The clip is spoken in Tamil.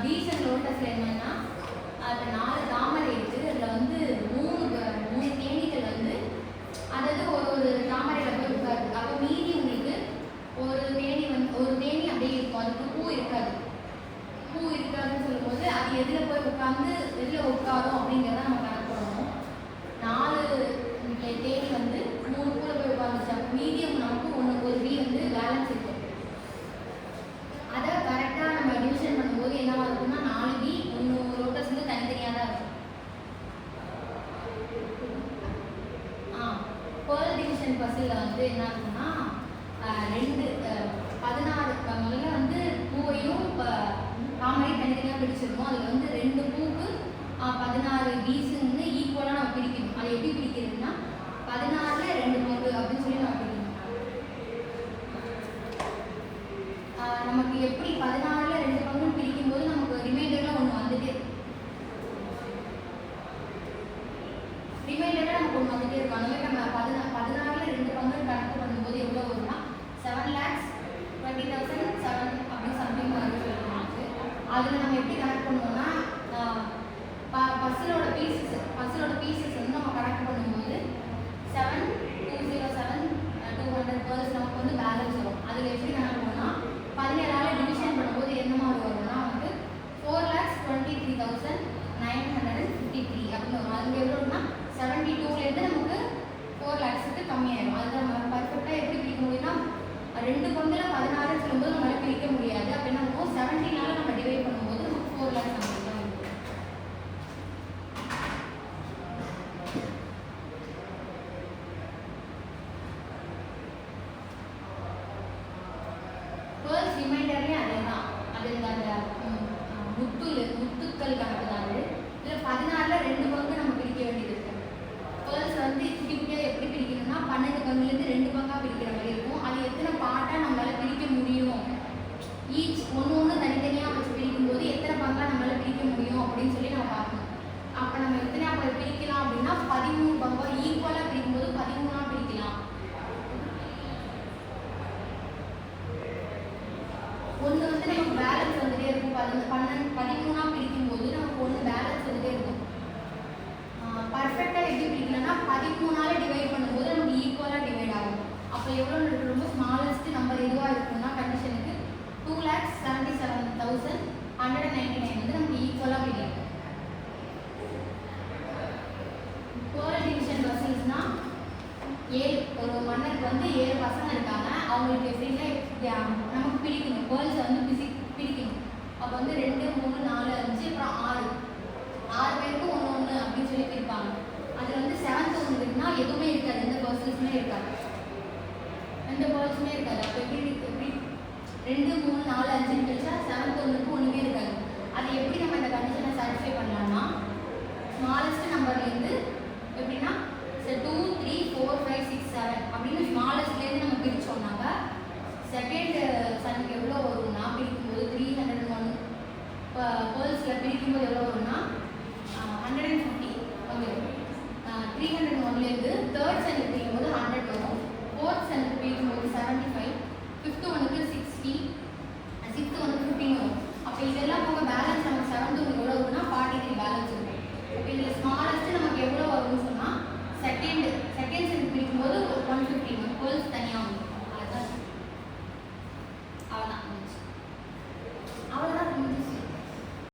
பீஸ் அண்ட் லோட்டஸில் என்னென்னா அது 4 தாமரை இருக்குது. அதில் வந்து 3 தேனீக்கள் வந்து அதாவது ஒரு தாமரையில் போய் உட்காருது. அப்போ மீதி உங்களுக்கு ஒரு தேனி அப்படியே இருக்கும், அதுக்கு பூ இருக்காதுன்னு சொல்லும்போது அது எதில் போய் உட்காந்து எதில் உட்காரும் அப்படிங்கிறத நம்ம கணக்கு பண்ணணும். 4 தேனி வந்து 3 பூவில் போய் உட்காந்துச்சு. அப்போ மீதியம் நமக்கு ஒரு பி வந்து பேலன்ஸ் இருக்கும். அதை கரெக்டாக நம்ம டிவிஷன் பண்ணும்போது என்னவா இருக்கும்னா 4 பி 1 லோட்டஸ் வந்து தனித்தனியாக தான் இருக்கும். பேர்ல் டிவிஷன் பசிலில் வந்து என்ன இருக்குன்னா 16 முதல்ல வந்து பூவையும் தாமரையும் தனித்தனியாக பிரிச்சிருக்கோம். அதில் வந்து 2 பூக்கு 16 பீஸ் வந்து ஈக்குவலாக நம்ம பிரிக்கணும். அதை எப்படி பிரிக்கிறதுனா 16ல் 2 பங்கு அப்படின்னு சொல்லி நம்ம பிரிக்கணும். நமக்கு எப்படி 16ல் 2 பங்குன்னு பிரிக்கும்போது நமக்கு ரிமைண்டரில் ஒன்று வந்துட்டே இருக்கும். நமக்கு ஒன்று வந்துட்டே இருக்கும். அந்த மாதிரி நம்ம 16ல் 2 பங்குன்னு கணக்கு பண்ணும்போது எவ்வளோ வரும்னா 7,20,007 அப்படின்னு சம்திங் வந்து சொல்லுவாங்க. அதில் நம்ம எப்படி கணக்கு பண்ணுவோம்னா பஸ்ஸிலோட பீசஸ் வந்து நம்ம கணக்கு பண்ணும்போது 7,207,200 பேர்ஸ் நமக்கு வந்து பேலன்ஸ் வரும். அதில் எப்படி கணக்கு பண்ணோம்னா 17ஆல் டிவிஷன் பண்ணும்போது என்ன மாதிரி வரும்னா வந்து 4,23,953 அப்படின்னு வரும். அதுக்கு எவ்வளோன்னா 72லேருந்து நமக்கு 4 lakhs கம்மியாயிடும். அது நம்ம பர்ஃபெக்டாக எப்படி பிரிக்க முடியும்னா 2 பங்கில் 16 சொல்லும்போது நம்மளால் பிரிக்க முடியாது. அப்படின்னா 17ஆல் நம்ம டிவைட் பண்ணும்போது நமக்கு 4 lakhs நமக்கு தான் இருக்கும். பேர்ல்ஸ் ரிமைண்டர்லேயும் அதே தான். அது அந்த முத்துக்கள் கணக்கு தான். இதில் 16ல் 2 பங்கு நம்ம பிரிக்க வேண்டியது இருக்கு. பேர்ல்ஸ் வந்து குட்டியாக எப்படி பிரிக்கணும்னா 12 பங்குலேருந்து 2 பங்காக பிரிக்கிற மாதிரி இருக்கும். அது எத்தனை பார்ட்டாக நம்மளால் பிரிக்க முடியும், ஈச் ஒன்று தனித்தனியாக வச்சு பிரிக்கும்போது எத்தனை பங்காக நம்மளால் பிரிக்க முடியும் அப்படின்னு சொல்லி நம்ம பார்க்கணும். அப்போ நம்ம எத்தனை பிரிக்கலாம் அப்படின்னா 13 பங்காக ஈக்குவலாக பிரிக்கும்போது 13ஆக பிரிக்கலாம். ஒன்று வந்து நமக்கு பேலன்ஸ் வந்துட்டே இருக்கும். 13ஆக பிரிக்கும்போது நமக்கு ஒன்று பேலன்ஸ் வந்துட்டே இருக்கும். பர்ஃபெக்டாக எப்படி பிரிக்கலன்னா 13ஆல் டிவைட் பண்ணும்போது நமக்கு ஈக்குவலாக டிவைட் ஆகும். அப்போ எவ்வளோ ரொம்ப ஸ்மாலஸ்ட் நம்பர் எதுவாக இருக்குன்னா கண்டிஷனுக்கு 2,77,199 வந்து நமக்கு ஈக்குவலாக பிரிக்கும். பேர்ல் டிவிஷன் பசில்ஸ்னா 7 ஒரு மன்னருக்கு வந்து 7 பசங்க இருக்காங்க. அவங்களுக்கு எப்படின்னா நமக்கு பிரிக்கணும், பேர்ல்ஸை வந்து பிரிக்கணும். அப்போ வந்து 2, 3, 4, 5 அப்புறம் 6 பேருக்கு 1 அப்படின்னு சொல்லி பிரிப்பாங்க. அதில் வந்து 7th ஒன்று இருக்குன்னா எதுவுமே இருக்காது, எந்த பர்சன்ஸுமே இருக்காது, எந்த பேர்ல்ஸுமே இருக்காது. அப்போ எப்படி 2, 3, 4, 5 பிரிச்சா 7th ஒன்றுக்கு ஒன்றுமே இருக்காது. அது எப்படி நம்ம இந்த கண்டிஷனை சாட்டிஸ்ஃபை பண்ணலாம்னா ஸ்மாலஸ்ட் நம்பர்லேருந்து எப்படின்னா 2, 3, 4, 5, 6, 7 அப்படின்னு ஸ்மாலஸ்ட்லேருந்து நம்ம பிரித்தோம்னாக்க செகண்ட் சனுக்கு எவ்வளோ வரும்னா பிரிக்கும்போது 301 பேர்ல்ஸில் பிரிக்கும்போது எவ்வளோ வரும்னா 150 வந்துடும். 301லேருந்து தேர்ட் சனுக்கு பிரிக்கும்போது 100 வரும். ஃபோர்த் சனுக்கு பிரிக்கும்போது 75, ஃபிஃப்த் ஒனுக்கு 60, சிக்ஸ்த் ஒனுக்கு 15 வரும். அப்போ இதெல்லாம் போக பேலன்ஸ் நமக்கு 7th ஒன்று எவ்வளோ வரும்னா 43 பேலன்ஸ் இருக்கும். இப்போ இதில் ஸ்மாலஸ்ட்டு நமக்கு எவ்வளோ வரும்னு சொன்னால் செகண்ட் சனுக்கு பிரிக்கும்போது 150 வரும். பேர்ல்ஸ் தனியாக வரும். அவ்வளோதான் முடிஞ்சு.